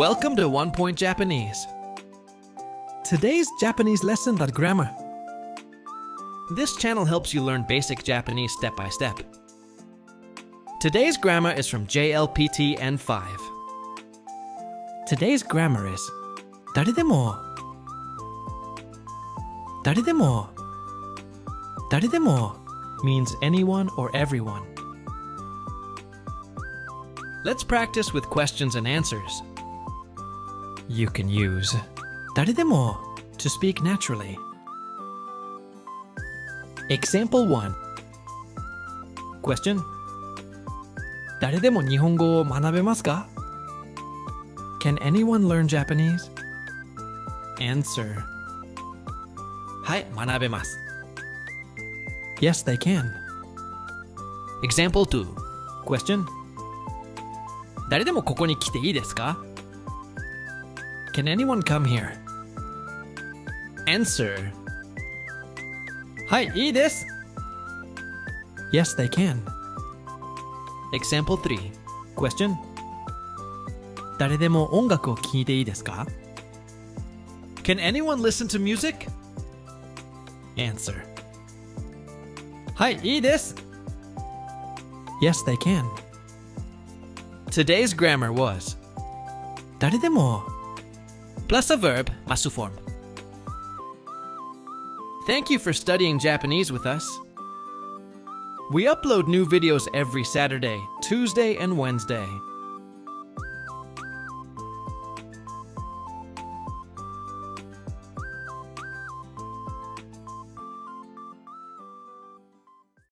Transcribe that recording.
Welcome to One Point Japanese. Today's Japanese lesson that grammar. This channel helps you learn basic Japanese step by step. Today's grammar is from JLPT N5. Today's grammar is 誰でも誰でも誰でも means anyone or everyone. Let's practice with questions and answers. You can use 誰でも to speak naturally. Example 1. Question. 誰でも日本語を学べますか? Can anyone learn Japanese? Answer. はい、学べます。Yes, they can. Example 2. Question. 誰でもここに来ていいですか? Can anyone come here? Answer. はい、いいです。Yes, they can. Example 3. Question. 誰でも音楽を聴いていいですか? Can anyone listen to music? Answer. はい、いいです。Yes, they can. Today's grammar was 誰でも plus a verb, masu form. Thank you for studying Japanese with us. We upload new videos every Saturday, Tuesday, and Wednesday.